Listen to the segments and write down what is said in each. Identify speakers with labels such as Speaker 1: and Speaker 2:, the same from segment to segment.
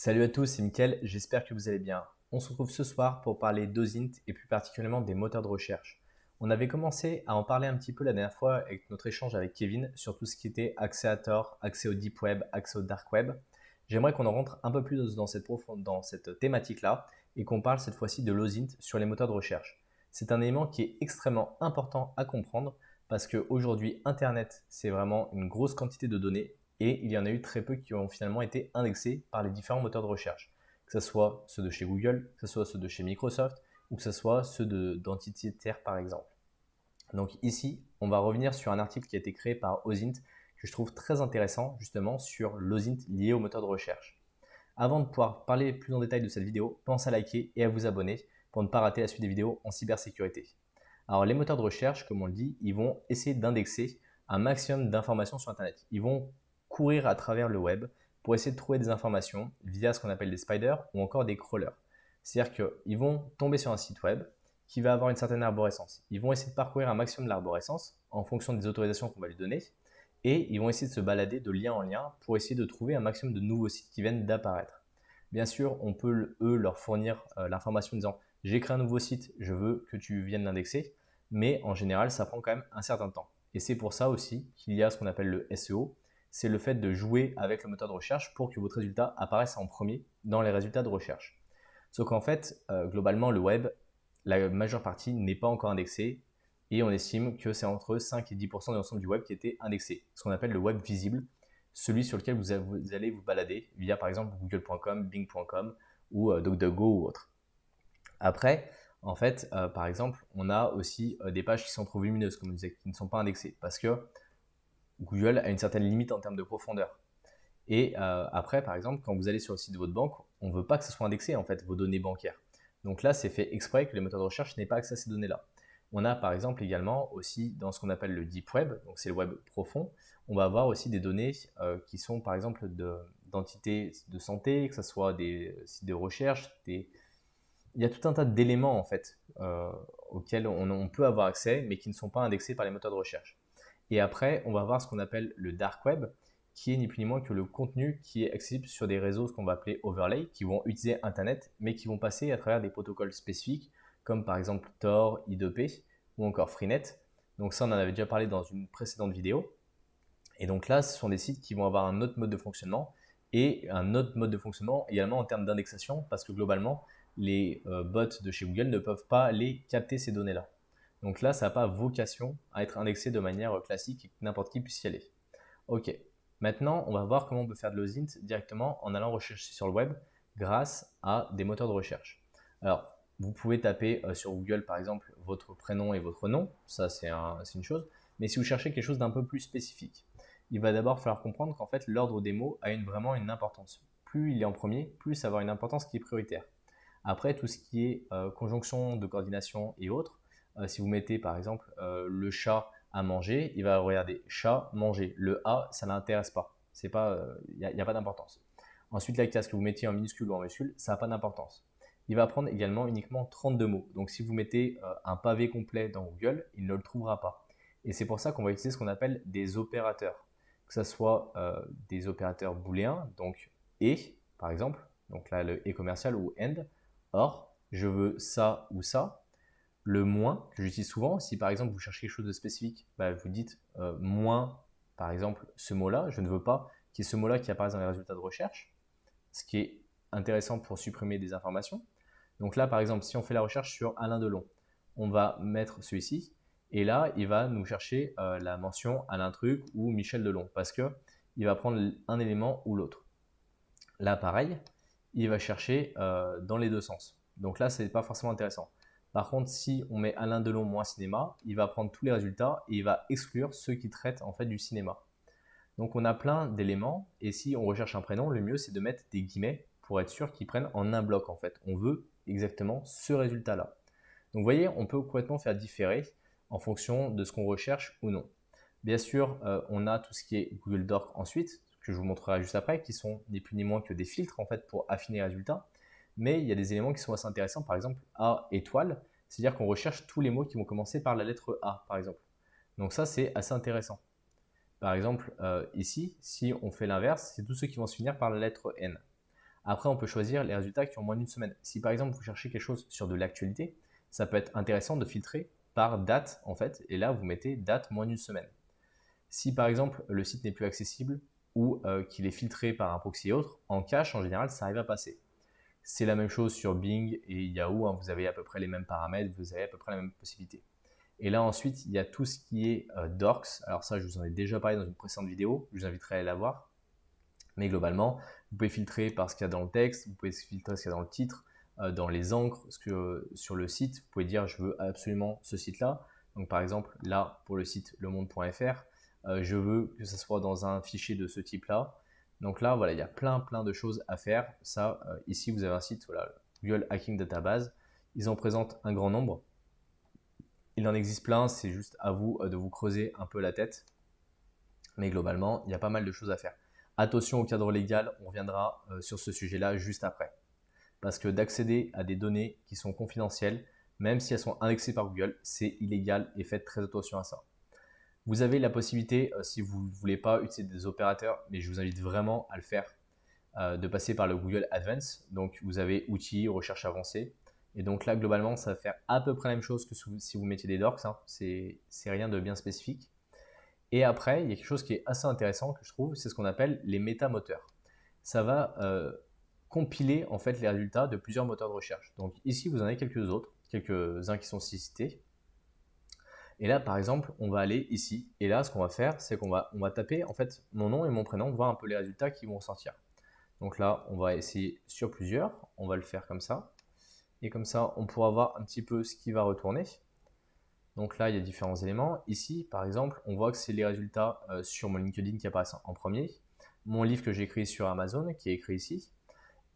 Speaker 1: Salut à tous, c'est Mickaël, j'espère que vous allez bien. On se retrouve ce soir pour parler d'OSINT et plus particulièrement des moteurs de recherche. On avait commencé à en parler un petit peu la dernière fois avec notre échange avec Kevin sur tout ce qui était accès à Tor, accès au Deep Web, accès au Dark Web. J'aimerais qu'on en rentre un peu plus dans cette thématique-là et qu'on parle cette fois-ci de l'OSINT sur les moteurs de recherche. C'est un élément qui est extrêmement important à comprendre parce qu'aujourd'hui, Internet, c'est vraiment une grosse quantité de données et il y en a eu très peu qui ont finalement été indexés par les différents moteurs de recherche, que ce soit ceux de chez Google, que ce soit ceux de chez Microsoft ou que ce soit ceux d'entités tiers par exemple. Donc ici, on va revenir sur un article qui a été créé par OSINT que je trouve très intéressant justement sur l'OSINT lié au moteur de recherche. Avant de pouvoir parler plus en détail de cette vidéo, pensez à liker et à vous abonner pour ne pas rater la suite des vidéos en cybersécurité. Alors les moteurs de recherche, comme on le dit, ils vont essayer d'indexer un maximum d'informations sur Internet. Ils vont courir à travers le web pour essayer de trouver des informations via ce qu'on appelle des spiders ou encore des crawlers. C'est-à-dire qu'ils vont tomber sur un site web qui va avoir une certaine arborescence. Ils vont essayer de parcourir un maximum de l'arborescence en fonction des autorisations qu'on va lui donner et ils vont essayer de se balader de lien en lien pour essayer de trouver un maximum de nouveaux sites qui viennent d'apparaître. Bien sûr, on peut leur fournir l'information en disant j'ai créé un nouveau site, je veux que tu viennes l'indexer, mais en général, ça prend quand même un certain temps. Et c'est pour ça aussi qu'il y a ce qu'on appelle le SEO, c'est le fait de jouer avec le moteur de recherche pour que votre résultat apparaisse en premier dans les résultats de recherche. Sauf qu'en fait, globalement, le web, la majeure partie n'est pas encore indexée et on estime que c'est entre 5 et 10% de l'ensemble du web qui était indexé, ce qu'on appelle le web visible, celui sur lequel vous allez vous balader via par exemple google.com, bing.com ou DuckDuckGo ou autre. Après, en fait, par exemple, on a aussi des pages qui sont trop volumineuses, comme on disait, qui ne sont pas indexées, parce que Google a une certaine limite en termes de profondeur. Et après, par exemple, quand vous allez sur le site de votre banque, on ne veut pas que ce soit indexé, en fait, vos données bancaires. Donc là, c'est fait exprès que les moteurs de recherche n'aient pas accès à ces données-là. On a par exemple également aussi dans ce qu'on appelle le deep web, donc c'est le web profond, on va avoir aussi des données qui sont par exemple d'entités de santé, que ce soit des sites de recherche, il y a tout un tas d'éléments en fait auxquels on peut avoir accès, mais qui ne sont pas indexés par les moteurs de recherche. Et après, on va voir ce qu'on appelle le dark web, qui est ni plus ni moins que le contenu qui est accessible sur des réseaux, ce qu'on va appeler overlay, qui vont utiliser Internet, mais qui vont passer à travers des protocoles spécifiques, comme par exemple Tor, I2P ou encore Freenet. Donc ça, on en avait déjà parlé dans une précédente vidéo. Et donc là, ce sont des sites qui vont avoir un autre mode de fonctionnement et un autre mode de fonctionnement également en termes d'indexation, parce que globalement, les bots de chez Google ne peuvent pas aller capter ces données-là. Donc là, ça n'a pas vocation à être indexé de manière classique et que n'importe qui puisse y aller. Ok, maintenant, on va voir comment on peut faire de l'OSINT directement en allant rechercher sur le web grâce à des moteurs de recherche. Alors, vous pouvez taper sur Google, par exemple, votre prénom et votre nom, ça c'est une chose, mais si vous cherchez quelque chose d'un peu plus spécifique, il va d'abord falloir comprendre qu'en fait, l'ordre des mots a vraiment une importance. Plus il est en premier, plus ça va avoir une importance qui est prioritaire. Après, tout ce qui est conjonction de coordination et autres, si vous mettez par exemple le chat à manger, il va regarder chat, manger. Le A, ça ne l'intéresse pas. Il n'y a pas d'importance. Ensuite, la case que vous mettiez en minuscule ou en majuscule, ça n'a pas d'importance. Il va prendre également uniquement 32 mots. Donc si vous mettez un pavé complet dans Google, il ne le trouvera pas. Et c'est pour ça qu'on va utiliser ce qu'on appelle des opérateurs. Que ce soit des opérateurs booléens, donc et par exemple, donc là le et commercial ou and, or, je veux ça ou ça. Le moins, que j'utilise souvent, si par exemple vous cherchez quelque chose de spécifique, bah, vous dites moins, par exemple, ce mot-là. Je ne veux pas qu'il y ait ce mot-là qui apparaisse dans les résultats de recherche, ce qui est intéressant pour supprimer des informations. Donc là, par exemple, si on fait la recherche sur Alain Delon, on va mettre celui-ci, et là, il va nous chercher la mention Alain Truc ou Michel Delon, parce que il va prendre un élément ou l'autre. Là, pareil, il va chercher dans les deux sens. Donc là, ce n'est pas forcément intéressant. Par contre, si on met Alain Delon moins cinéma, il va prendre tous les résultats et il va exclure ceux qui traitent en fait du cinéma. Donc on a plein d'éléments et si on recherche un prénom, le mieux c'est de mettre des guillemets pour être sûr qu'ils prennent en un bloc en fait. On veut exactement ce résultat-là. Donc vous voyez, on peut complètement faire différer en fonction de ce qu'on recherche ou non. Bien sûr, on a tout ce qui est Google Doc ensuite, que je vous montrerai juste après, qui sont ni plus ni moins que des filtres en fait pour affiner les résultats. Mais il y a des éléments qui sont assez intéressants, par exemple A étoile, c'est-à-dire qu'on recherche tous les mots qui vont commencer par la lettre A, par exemple. Donc ça, c'est assez intéressant. Par exemple, ici, si on fait l'inverse, c'est tous ceux qui vont se finir par la lettre N. Après, on peut choisir les résultats qui ont moins d'une semaine. Si par exemple vous cherchez quelque chose sur de l'actualité, ça peut être intéressant de filtrer par date en fait, et là vous mettez date moins d'une semaine. Si par exemple le site n'est plus accessible ou qu'il est filtré par un proxy et autre, en cache en général ça arrive à passer. C'est la même chose sur Bing et Yahoo, hein, vous avez à peu près les mêmes paramètres, vous avez à peu près la même possibilité. Et là ensuite il y a tout ce qui est Dorks, alors ça je vous en ai déjà parlé dans une précédente vidéo, je vous inviterai à aller la voir. Mais globalement, vous pouvez filtrer par ce qu'il y a dans le texte, vous pouvez filtrer ce qu'il y a dans le titre, dans les encres, sur le site, vous pouvez dire je veux absolument ce site-là. Donc par exemple, là, pour le site lemonde.fr, je veux que ça soit dans un fichier de ce type-là. Donc là, voilà, il y a plein de choses à faire. Ça, ici, vous avez un site, voilà, Google Hacking Database. Ils en présentent un grand nombre. Il en existe plein, c'est juste à vous de vous creuser un peu la tête. Mais globalement, il y a pas mal de choses à faire. Attention au cadre légal, on reviendra sur ce sujet-là juste après. Parce que d'accéder à des données qui sont confidentielles, même si elles sont indexées par Google, c'est illégal et faites très attention à ça. Vous avez la possibilité, si vous ne voulez pas utiliser des opérateurs, mais je vous invite vraiment à le faire, de passer par le Google Advanced. Donc vous avez outils, recherche avancée. Et donc là, globalement, ça va faire à peu près la même chose que si vous mettiez des dorks. Hein. C'est rien de bien spécifique. Et après, il y a quelque chose qui est assez intéressant que je trouve, c'est ce qu'on appelle les métamoteurs. Ça va compiler en fait les résultats de plusieurs moteurs de recherche. Donc ici, vous en avez quelques autres, quelques-uns qui sont cités. Et là, par exemple, on va aller ici. Et là, ce qu'on va faire, c'est qu'on va taper en fait mon nom et mon prénom, voir un peu les résultats qui vont sortir. Donc là, on va essayer sur plusieurs. On va le faire comme ça. Et comme ça, on pourra voir un petit peu ce qui va retourner. Donc là, il y a différents éléments. Ici, par exemple, on voit que c'est les résultats sur mon LinkedIn qui apparaissent en premier. Mon livre que j'ai écrit sur Amazon, qui est écrit ici.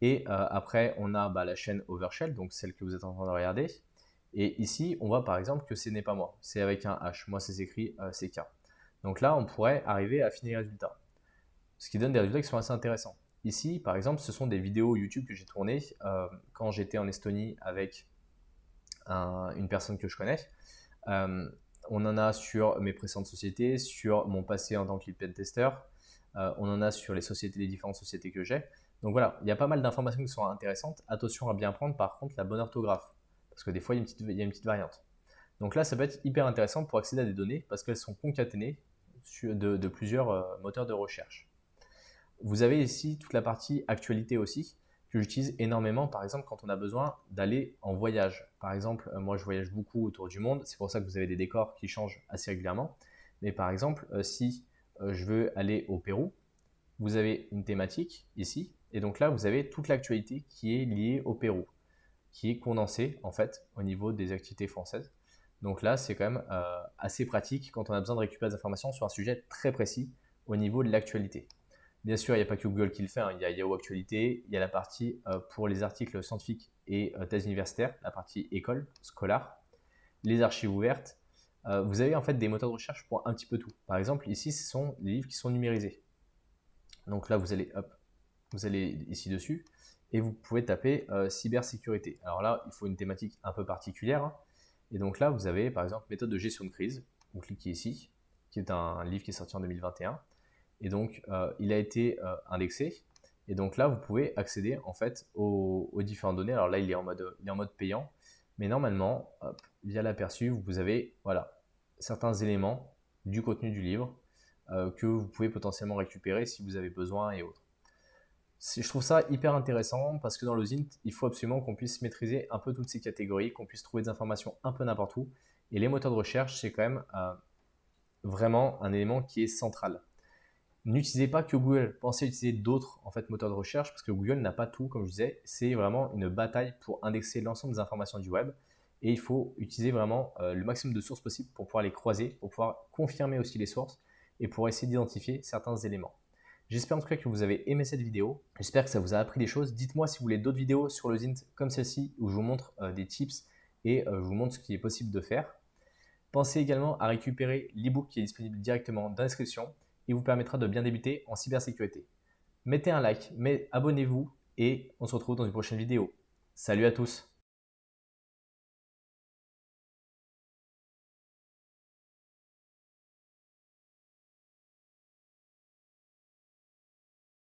Speaker 1: Et après, on a la chaîne Overshell, donc celle que vous êtes en train de regarder. Et ici, on voit par exemple que ce n'est pas moi. C'est avec un H. Moi, c'est écrit CK. Donc là, on pourrait arriver à affiner les résultats. Ce qui donne des résultats qui sont assez intéressants. Ici, par exemple, ce sont des vidéos YouTube que j'ai tournées quand j'étais en Estonie avec une personne que je connais. On en a sur mes précédentes sociétés, sur mon passé en tant que lead pen tester, on en a sur les différentes sociétés que j'ai. Donc voilà, il y a pas mal d'informations qui sont intéressantes. Attention à bien prendre par contre la bonne orthographe, parce que des fois il y a une petite variante. Donc là, ça peut être hyper intéressant pour accéder à des données parce qu'elles sont concaténées de plusieurs moteurs de recherche. Vous avez ici toute la partie actualité aussi, que j'utilise énormément, par exemple, quand on a besoin d'aller en voyage. Par exemple, moi, je voyage beaucoup autour du monde. C'est pour ça que vous avez des décors qui changent assez régulièrement. Mais par exemple, si je veux aller au Pérou, vous avez une thématique ici. Et donc là, vous avez toute l'actualité qui est liée au Pérou, qui est condensée, en fait, au niveau des activités françaises. Donc là, c'est quand même assez pratique quand on a besoin de récupérer des informations sur un sujet très précis au niveau de l'actualité. Bien sûr, il n'y a pas que Google qui le fait, hein. Il y a Yahoo Actualité, il y a la partie pour les articles scientifiques et thèses universitaires, la partie école, scolaire, les archives ouvertes. Vous avez en fait des moteurs de recherche pour un petit peu tout. Par exemple, ici, ce sont des livres qui sont numérisés. Donc là, vous allez ici dessus et vous pouvez taper cybersécurité. Alors là, il faut une thématique un peu particulière. Hein. Et donc là, vous avez par exemple méthode de gestion de crise. Vous cliquez ici, qui est un livre qui est sorti en 2021. Et donc, il a été indexé. Et donc là, vous pouvez accéder en fait aux différentes données. Alors là, il est en mode payant. Mais normalement, via l'aperçu, vous avez certains éléments du contenu du livre que vous pouvez potentiellement récupérer si vous avez besoin et autres. Je trouve ça hyper intéressant parce que dans le Zint, il faut absolument qu'on puisse maîtriser un peu toutes ces catégories, qu'on puisse trouver des informations un peu n'importe où. Et les moteurs de recherche, c'est quand même vraiment un élément qui est central. N'utilisez pas que Google, pensez utiliser d'autres moteurs de recherche parce que Google n'a pas tout, comme je disais. C'est vraiment une bataille pour indexer l'ensemble des informations du web et il faut utiliser vraiment le maximum de sources possibles pour pouvoir les croiser, pour pouvoir confirmer aussi les sources et pour essayer d'identifier certains éléments. J'espère en tout cas que vous avez aimé cette vidéo. J'espère que ça vous a appris des choses. Dites-moi si vous voulez d'autres vidéos sur le Zint comme celle-ci où je vous montre des tips et je vous montre ce qui est possible de faire. Pensez également à récupérer l'ebook qui est disponible directement dans la description. Il vous permettra de bien débuter en cybersécurité. Mettez un like, abonnez-vous et on se retrouve dans une prochaine vidéo. Salut à tous!